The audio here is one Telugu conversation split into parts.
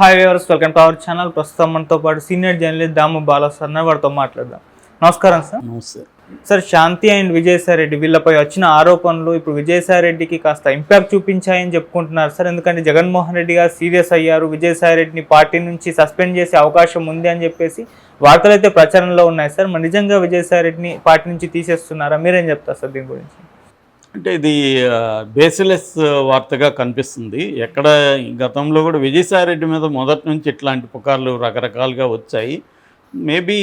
Hi viewers, welcome to our channel. ప్రస్తుతం మనతో పాటు senior journalist Damu Bala sir వారితో మాట్లాడదాం. నమస్కారం సార్. నమస్తే సార్, శాంతి అండ్ విజయసాయి రెడ్డి వీళ్ళపై వచ్చిన ఆరోపణలు ఇప్పుడు విజయసాయి రెడ్డికి కాస్త ఇంపాక్ట్ చూపించాయని చెప్పుకుంటున్నారు సార్. ఎందుకంటే జగన్మోహన్ రెడ్డి గారు సీరియస్ అయ్యారు, విజయసాయి రెడ్డిని పార్టీ నుంచి సస్పెండ్ చేసే అవకాశం ఉంది అని చెప్పేసి వార్తలు అయితే ప్రచారంలో ఉన్నాయి సార్. మరి నిజంగా విజయసాయి రెడ్డిని పార్టీ నుంచి తీసేస్తున్నారా? మీరేం చెప్తారు సార్ దీని గురించి? అంటే ఇది బేస్లెస్ వార్తగా కనిపిస్తుంది. ఎక్కడ గతంలో కూడా విజయసాయి రెడ్డి మీద మొదటి నుంచి ఇట్లాంటి పుకార్లు రకరకాలుగా వచ్చాయి. మేబీ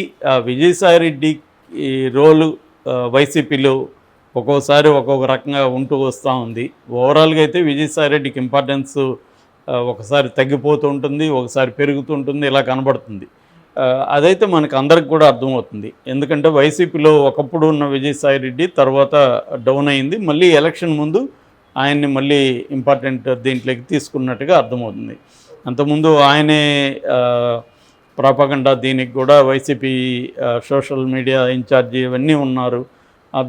విజయసాయి రెడ్డి ఈ రోలు వైసీపీలో ఒక్కోసారి ఒక్కొక్క రకంగా ఉంటూ వస్తూ ఉంది. ఓవరాల్గా అయితే విజయసాయి రెడ్డికి ఇంపార్టెన్స్ ఒకసారి తగ్గిపోతూ ఉంటుంది, ఒకసారి పెరుగుతుంటుంది, ఇలా కనబడుతుంది. అదైతే మనకు అందరికి కూడా అర్థమవుతుంది. ఎందుకంటే వైసీపీలో ఒకప్పుడు ఉన్న విజయసాయి రెడ్డి తర్వాత డౌన్ అయింది, మళ్ళీ ఎలక్షన్ ముందు ఆయన్ని మళ్ళీ ఇంపార్టెంట్ దీంట్లోకి తీసుకున్నట్టుగా అర్థమవుతుంది. అంతకుముందు ఆయనే ప్రాపగండా దీనికి కూడా వైసీపీ సోషల్ మీడియా ఇన్ఛార్జి ఇవన్నీ ఉన్నారు.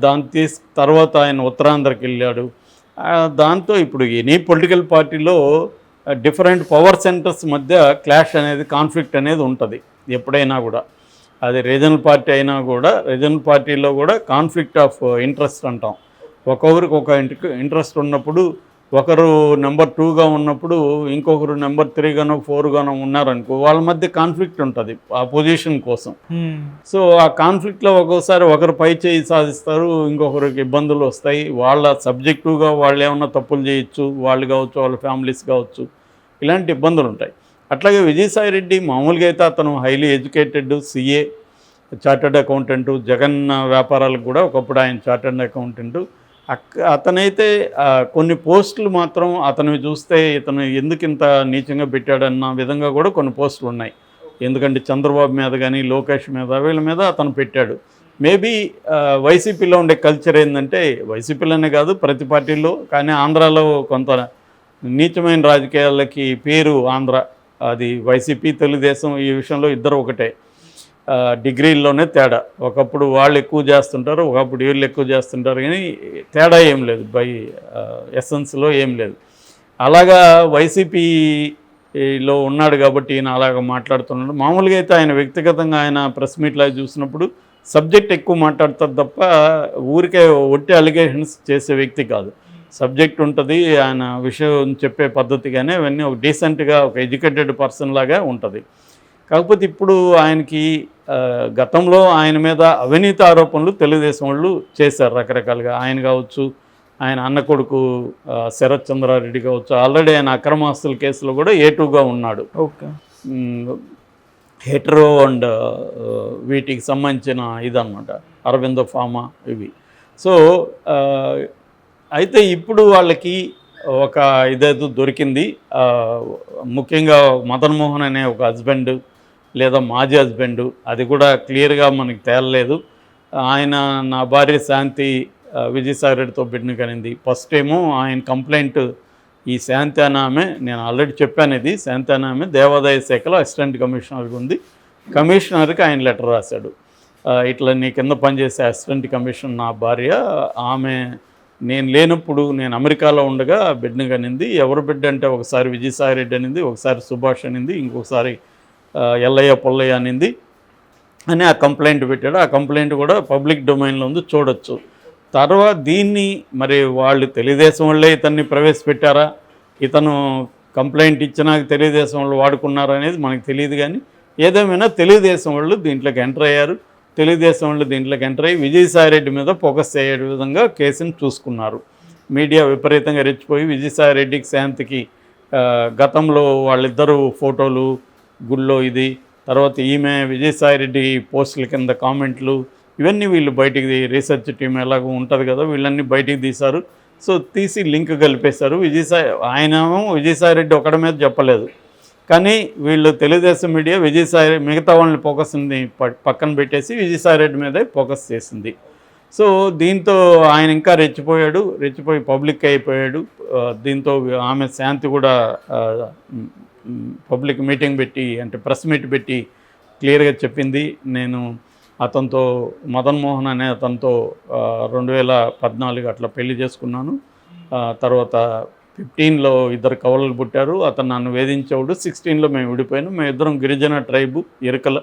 దాని తర్వాత ఆయన ఉత్తరాంధ్రకి వెళ్ళాడు. దాంతో ఇప్పుడు ఎనీ పొలిటికల్ పార్టీలో డిఫరెంట్ పవర్ సెంటర్స్ మధ్య క్లాష్ అనేది, కాన్ఫ్లిక్ట్ అనేది ఉంటుంది ఎప్పుడైనా కూడా. అది రీజనల్ పార్టీ అయినా కూడా, రీజనల్ పార్టీలో కూడా కాన్ఫ్లిక్ట్ ఆఫ్ ఇంట్రెస్ట్ అంటాం. ఒక్కొక్కరికి ఒక ఇంట్రెస్ట్ ఉన్నప్పుడు, ఒకరు నెంబర్ 2గా ఉన్నప్పుడు ఇంకొకరు నెంబర్ 3గానో 4గానో ఉన్నారనుకో, వాళ్ళ మధ్య కాన్ఫ్లిక్ట్ ఉంటుంది ఆ పొజిషన్ కోసం. సో ఆ కాన్ఫ్లిక్ట్లో ఒక్కోసారి ఒకరు పై చేయి సాధిస్తారు, ఇంకొకరికి ఇబ్బందులు వస్తాయి. వాళ్ళ సబ్జెక్టివ్గా వాళ్ళు ఏమన్నా తప్పులు చేయొచ్చు, వాళ్ళు కావచ్చు, వాళ్ళ ఫ్యామిలీస్ కావచ్చు, ఇలాంటి ఇబ్బందులు ఉంటాయి. అట్లాగే విజయసాయి రెడ్డి మామూలుగా అయితే అతను highly educated, CA, chartered accountant, Jagan వ్యాపారాలకు కూడా ఒకప్పుడు ఆయన చార్టర్డ్ అకౌంటెంటు. అతనైతే కొన్ని పోస్టులు మాత్రం అతనివి చూస్తే ఇతను ఎందుకు ఇంత నీచంగా పెట్టాడన్న విధంగా కూడా కొన్ని పోస్టులు ఉన్నాయి. ఎందుకంటే చంద్రబాబు మీద కానీ, లోకేష్ మీద, వీళ్ళ మీద అతను పెట్టాడు. మేబీ వైసీపీలో ఉండే కల్చర్ ఏంటంటే, వైసీపీలోనే కాదు ప్రతి పార్టీలో, కానీ ఆంధ్రాలో కొంత నీచమైన రాజకీయాలకి పేరు ఆంధ్ర. అది వైసీపీ, తెలుగుదేశం ఈ విషయంలో ఇద్దరు ఒకటే. డిగ్రీల్లోనే తేడా. ఒకప్పుడు వాళ్ళు ఎక్కువ చేస్తుంటారు, ఒకప్పుడు వీళ్ళు ఎక్కువ చేస్తుంటారు, కానీ తేడా ఏం లేదు, బై ఎసెన్స్లో ఏం లేదు. అలాగా వైసీపీలో ఉన్నాడు కాబట్టి ఈయన అలాగ మాట్లాడుతున్నాడు. మామూలుగా అయితే ఆయన వ్యక్తిగతంగా ఆయన ప్రెస్ మీట్లో చూసినప్పుడు సబ్జెక్ట్ ఎక్కువ మాట్లాడతారు తప్ప ఊరికే ఒట్టి అలిగేషన్స్ చేసే వ్యక్తి కాదు. సబ్జెక్ట్ ఉంటుంది, ఆయన విషయం చెప్పే పద్ధతిగానే అవన్నీ ఒక డీసెంట్గా, ఒక ఎడ్యుకేటెడ్ పర్సన్ లాగా ఉంటుంది. కాకపోతే ఇప్పుడు ఆయనకి గతంలో ఆయన మీద అవినీతి ఆరోపణలు తెలుగుదేశం వాళ్ళు చేశారు రకరకాలుగా. ఆయన కావచ్చు, ఆయన అన్న కొడుకు శరత్ చంద్రారెడ్డి కావచ్చు, ఆల్రెడీ ఆయన అక్రమాస్తుల కేసులో కూడా A2గా ఉన్నాడు. ఓకే, హెటరో అండ్ వీటికి సంబంధించిన ఇదన్నమాట, అరవిందో ఫార్మా ఇవి. సో అయితే ఇప్పుడు వాళ్ళకి ఒక ఇదేదో దొరికింది. ముఖ్యంగా మదన్ మోహన్ అనే ఒక హస్బెండ్ లేదా మాజీ హస్బెండ్, అది కూడా క్లియర్గా మనకి తేలలేదు. ఆయన నా భార్య శాంతి విజయసాయి రెడ్డితో బిడ్డను కనింది. ఫస్ట్ ఏమో ఆయన కంప్లైంట్, ఈ శాంతి అనే ఆమె, నేను ఆల్రెడీ చెప్పాను, ఇది శాంతి అనే ఆమె దేవాదాయ శాఖలో అసిస్టెంట్ కమిషనర్గా ఉంది. కమిషనర్కి ఆయన లెటర్ రాశాడు, ఇట్లా నీ కింద పనిచేసే అసిస్టెంట్ కమిషనర్ నా భార్య, ఆమె నేను లేనప్పుడు నేను అమెరికాలో ఉండగా బిడ్డను కనింది. ఎవరు బిడ్డ అంటే ఒకసారి విజయసాయి రెడ్డి అనింది, ఒకసారి సుభాష్ అనింది, ఇంకొకసారి ఎల్లయ్య పొల్లయ్య అనింది అని ఆ కంప్లైంట్ పెట్టాడు. ఆ కంప్లైంట్ కూడా పబ్లిక్ డొమైన్లో ఉంది, చూడొచ్చు. తర్వాత దీన్ని మరి వాళ్ళు తెలుగుదేశం వాళ్ళే ఇతన్ని ప్రవేశపెట్టారా, ఇతను కంప్లైంట్ ఇచ్చినాక తెలుగుదేశం వాళ్ళు వాడుకున్నారా అనేది మనకు తెలియదు. కానీ ఏదేమైనా తెలుగుదేశం వాళ్ళు దీంట్లోకి ఎంటర్ అయ్యారు. తెలుగుదేశం వాళ్ళు దీంట్లోకి ఎంటర్ అయ్యి విజయసాయి రెడ్డి మీద ఫోకస్ అయ్యే విధంగా కేసును చూసుకున్నారు. మీడియా విపరీతంగా రెచ్చిపోయి విజయసాయి రెడ్డికి, శాంతికి గతంలో వాళ్ళిద్దరూ ఫోటోలు గుళ్ళో ఇది, తర్వాత ఈమె విజయసాయి రెడ్డి పోస్టుల కింద కామెంట్లు, ఇవన్నీ వీళ్ళు బయటికి, రీసెర్చ్ టీం ఎలాగో ఉంటుంది కదా, వీళ్ళన్నీ బయటికి తీశారు. సో తీసి లింక్ కలిపేశారు. ఆయనేమో విజయసాయి రెడ్డి ఒకడి మీద చెప్పలేదు, కానీ వీళ్ళు తెలుగుదేశం మీడియా మిగతా వాళ్ళని ఫోకస్ని పక్కన పెట్టేసి విజయసాయి రెడ్డి మీదే ఫోకస్ చేసింది. సో దీంతో ఆయన ఇంకా రెచ్చిపోయి పబ్లిక్ అయిపోయాడు. దీంతో ఆమె శాంతి కూడా పబ్లిక్ మీటింగ్ పెట్టి, అంటే ప్రెస్ మీట్ పెట్టి క్లియర్గా చెప్పింది, నేను అతనితో, మదన్ మోహన్ అనే అతనితో 2014 అట్లా పెళ్లి చేసుకున్నాను. తర్వాత 15లో ఇద్దరు కవలలు పుట్టారు. అతను నన్ను వేధించేవాడు. 16లో మేము విడిపోయాను. మేము ఇద్దరం గిరిజన ట్రైబు ఇరకల.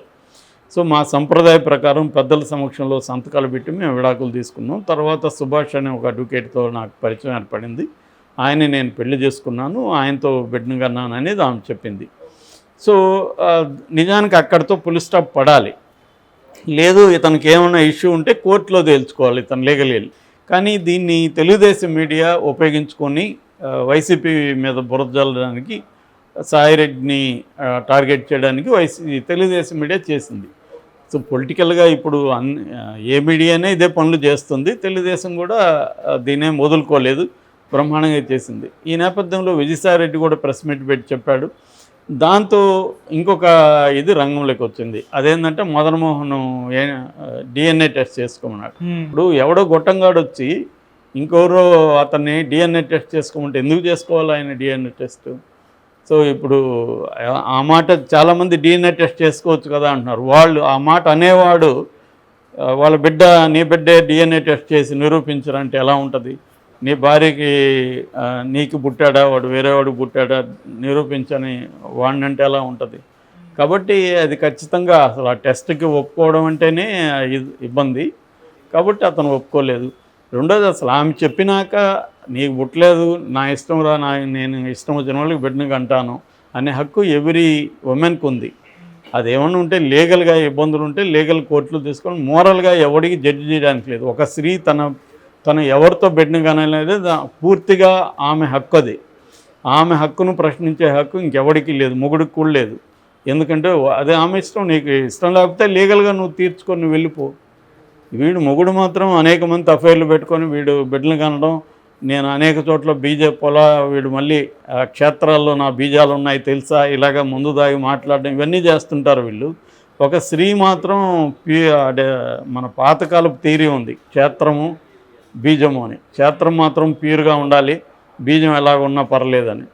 సో మా సంప్రదాయ ప్రకారం పెద్దల సమక్షంలో సంతకాలు పెట్టి మేము విడాకులు తీసుకున్నాం. తర్వాత సుభాష్ అనే ఒక అడ్వకేట్తో నాకు పరిచయం ఏర్పడింది. ఆయన్ని నేను పెళ్లి చేసుకున్నాను, ఆయనతో బిడ్డను కన్నాను అనేది ఆమె చెప్పింది. సో నిజానికి అక్కడితో పులి స్టాప్ పడాలి. లేదు ఇతనికి ఏమైనా ఇష్యూ ఉంటే కోర్టులో తేల్చుకోవాలి ఇతను లీగల్ ఎయిల్. కానీ దీన్ని తెలుగుదేశం మీడియా ఉపయోగించుకొని వైసీపీ మీద బురద జల్లడానికి, సాయిరెడ్డిని టార్గెట్ చేయడానికి తెలుగుదేశం మీడియా చేసింది. సో పొలిటికల్గా ఇప్పుడు ఏ మీడియానే ఇదే పనులు చేస్తుంది. తెలుగుదేశం కూడా దీనేం వదులుకోలేదు, బ్రహ్మాండంగా చేసింది. ఈ నేపథ్యంలో విజయసాయిరెడ్డి కూడా ప్రెస్ మీట్ పెట్టి చెప్పాడు. దాంతో ఇంకొక ఇది రంగంలోకి వచ్చింది. అదేంటంటే మదన్ మోహన్ డిఎన్ఏ టెస్ట్ చేసుకోమన్నాడు. ఇప్పుడు ఎవడో గొట్టంగాడు వచ్చి ఇంకెవరో అతన్ని డిఎన్ఏ టెస్ట్ చేసుకోమంటే ఎందుకు చేసుకోవాలి ఆయన డిఎన్ఏ టెస్ట్? సో ఇప్పుడు ఆ మాట చాలామంది డిఎన్ఏ టెస్ట్ చేసుకోవచ్చు కదా అంటున్నారు. వాళ్ళు ఆ మాట అనేవాడు వాళ్ళ నీ బిడ్డే డిఎన్ఏ టెస్ట్ చేసి నిరూపించారంటే ఎలా ఉంటుంది? నీ భార్యకి నీకు పుట్టాడా, వాడు వేరేవాడు పుట్టాడా నిరూపించని వాడినంటే ఎలా ఉంటుంది? కాబట్టి అది ఖచ్చితంగా అసలు ఆ టెస్ట్కి ఒప్పుకోవడం అంటేనే ఇబ్బంది. కాబట్టి అతను ఒప్పుకోలేదు. రెండోది అసలు ఆమె చెప్పినాక నీకు పుట్టలేదు, నా ఇష్టం రా, నేను ఇష్టం వచ్చిన వాళ్ళకి బిడ్డను కంటాను అనే హక్కు ఎవ్రీ ఉమెన్కి ఉంది. అదేమన్నా ఉంటే లీగల్గా ఇబ్బందులు ఉంటే లీగల్ కోర్టులు తీసుకొని మోరల్గా ఎవరికి జడ్జి చేయడానికి లేదు. ఒక స్త్రీ తను ఎవరితో బిడ్డను కనలేదు, పూర్తిగా ఆమె హక్కు అది. ఆమె హక్కును ప్రశ్నించే హక్కు ఇంకెవరికి లేదు, మొగుడికి కూడా లేదు. ఎందుకంటే అది ఆమె ఇష్టం. నీకు ఇష్టం లేకపోతే లీగల్గా నువ్వు తీర్చుకొని నువ్వు వెళ్ళిపో. వీడు మొగుడు మాత్రం అనేక మంది అఫైర్లు పెట్టుకొని వీడు బిడ్డలు కనడం, నేను అనేక చోట్ల వీడు మళ్ళీ క్షేత్రాల్లో నా బీజాలు ఉన్నాయి తెలుసా, ఇలాగ ముందు దాగి మాట్లాడడం, ఇవన్నీ చేస్తుంటారు వీళ్ళు. ఒక స్త్రీ మాత్రం మన పాతకాలపు థియరీ ఉంది, క్షేత్రము బీజము అని. క్షేత్రం మాత్రం ప్యూర్గా ఉండాలి, బీజం ఎలాగ ఉన్నా పర్లేదని.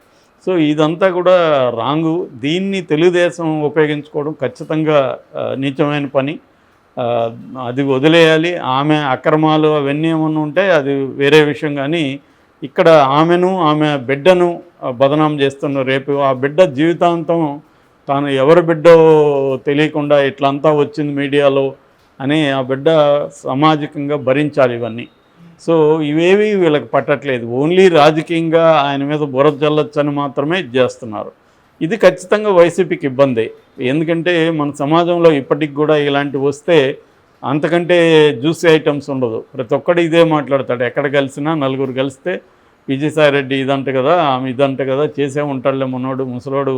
సో ఇదంతా కూడా రాంగు. దీన్ని తెలుగుదేశం ఉపయోగించుకోవడం ఖచ్చితంగా నీచమైన పని. అది వదిలేయాలి. ఆమె అక్రమాలు అవన్నీ ఏమన్నా ఉంటే అది వేరే విషయం. కానీ ఇక్కడ ఆమె బిడ్డను బదనాం చేస్తున్నారు. రేపు ఆ బిడ్డ జీవితాంతం తాను ఎవరి బిడ్డో తెలియకుండా ఇట్లంతా వచ్చింది మీడియాలో అని ఆ బిడ్డ సామాజికంగా భరించాలి ఇవన్నీ. సో ఇవేవి వీళ్ళకి పట్టట్లేదు. ఓన్లీ రాజకీయంగా ఆయన మీద బురద జల్లొచ్చని మాత్రమే చేస్తున్నారు. ఇది ఖచ్చితంగా వైసీపీకి ఇబ్బంది. ఎందుకంటే మన సమాజంలో ఇప్పటికి కూడా ఇలాంటివి వస్తే అంతకంటే జ్యూసీ ఐటమ్స్ ఉండదు. ప్రతి ఒక్కడు ఇదే మాట్లాడతాడు. ఎక్కడ కలిసినా నలుగురు కలిస్తే విజయసాయిరెడ్డి ఇదంట కదా, ఆమె ఇదంట కదా, చేసే ఉంటాడులే మనోడు ముసలోడు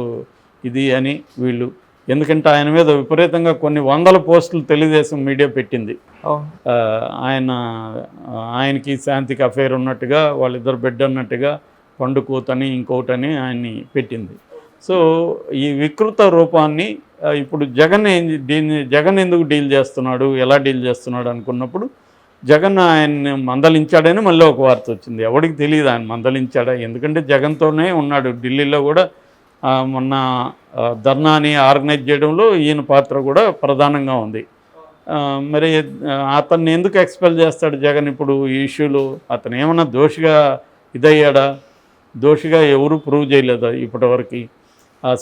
ఇది అని వీళ్ళు. ఎందుకంటే ఆయన మీద విపరీతంగా కొన్ని వందల పోస్టులు తెలుగుదేశం మీడియా పెట్టింది. ఆయనకి శాంతికి అఫేర్ ఉన్నట్టుగా, వాళ్ళిద్దరు బిడ్డ అన్నట్టుగా, పండుకోతని ఇంకోటని ఆయన్ని పెట్టింది. సో ఈ వికృత రూపాన్ని ఇప్పుడు జగన్ ఎందుకు డీల్ చేస్తున్నాడు, ఎలా డీల్ చేస్తున్నాడు అనుకున్నప్పుడు జగన్ ఆయన్ని మందలించాడని మళ్ళీ ఒక వార్త వచ్చింది. ఎవరికి తెలియదు ఆయన మందలించాడా, ఎందుకంటే జగన్తోనే ఉన్నాడు. ఢిల్లీలో కూడా మొన్న ధర్నాని ఆర్గనైజ్ చేయడంలో ఈయన పాత్ర కూడా ప్రధానంగా ఉంది. మరి అతన్ని ఎందుకు ఎక్స్పెల్ చేస్తాడు జగన్ ఇప్పుడు ఈ ఇష్యూలో? అతను ఏమన్నా దోషిగా ఇదయ్యాడా? దోషిగా ఎవరు ప్రూవ్ చేయలేదా ఇప్పటివరకు?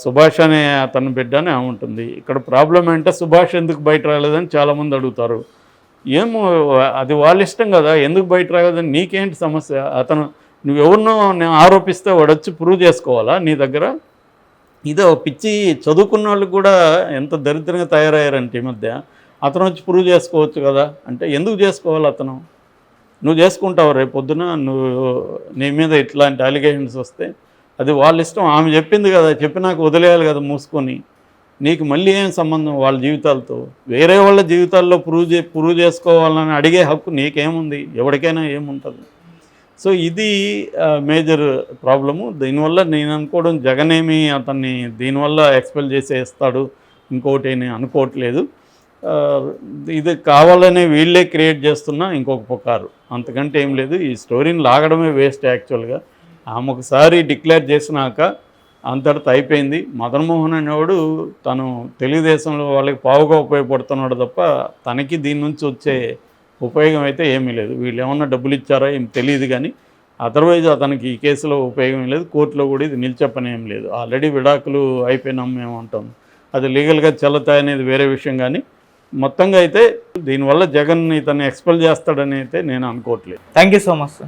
సుభాష్ అనే అతను బిడ్డ అని ఉంటుంది. ఇక్కడ ప్రాబ్లం ఏంటంటే సుభాష్ ఎందుకు బయట రాలేదని చాలామంది అడుగుతారు. ఏమో అది వాళ్ళ ఇష్టం కదా, ఎందుకు బయట రాలేదని నీకేంటి సమస్య? నువ్వెవరినో ఆరోపిస్తే వాడు వచ్చి ప్రూవ్ చేసుకోవాలా నీ దగ్గర? ఇదో పిచ్చి చదువుకున్న వాళ్ళు కూడా ఎంత దరిద్రంగా తయారయ్యారంటే ఈ మధ్య. అతను వచ్చి ప్రూవ్ చేసుకోవచ్చు కదా అంటే ఎందుకు చేసుకోవాలి? నువ్వు చేసుకుంటావు రేపు పొద్దున నీ మీద ఇట్లాంటి అలిగేషన్స్ వస్తే అది వాళ్ళ ఇష్టం. ఆమె చెప్పింది కదా, చెప్పినాక వదిలేయాలి కదా మూసుకొని. నీకు మళ్ళీ ఏం సంబంధం వాళ్ళ జీవితాలతో? వేరే వాళ్ళ జీవితాల్లో ప్రూవ్ చేసుకోవాలని అడిగే హక్కు నీకేముంది? ఎవరికైనా ఏముంటుంది? సో ఇది మేజర్ ప్రాబ్లము. దీనివల్ల నేను అనుకోవడం జగనేమి అతన్ని దీనివల్ల ఎక్స్పెల్ చేసేస్తాడు ఇంకోటి నేను అనుకోవట్లేదు. ఇది కావాలనే వీళ్ళే క్రియేట్ చేస్తున్నా ఇంకొక పుకారు, అంతకంటే ఏం లేదు. ఈ స్టోరీని లాగడమే వేస్ట్ యాక్చువల్గా. ఆమె ఒకసారి డిక్లేర్ చేసినాక అంతటితో అయిపోయింది. మదన్ మోహన్ అనేవాడు తను తెలుగుదేశంలో వాళ్ళకి పావుగా ఉపయోగపడుతున్నాడు తప్ప తనకి దీని నుంచి వచ్చే ఉపయోగం అయితే ఏమీ లేదు. వీళ్ళు ఏమన్నా డబ్బులు ఇచ్చారో ఏం తెలియదు. కానీ అదర్వైజ్ అతనికి ఈ కేసులో ఉపయోగం లేదు, కోర్టులో కూడా ఇది నిలిచెప్పనేం లేదు. ఆల్రెడీ విడాకులు అయిపోయినాం మేము అంటాం, అది లీగల్గా చెల్లుతాయి అనేది వేరే విషయం. కానీ మొత్తంగా అయితే దీనివల్ల జగన్ ఇతన్ని ఎక్స్పెల్ చేస్తాడని అయితే నేను అనుకోవట్లేదు. Thank you so much sir.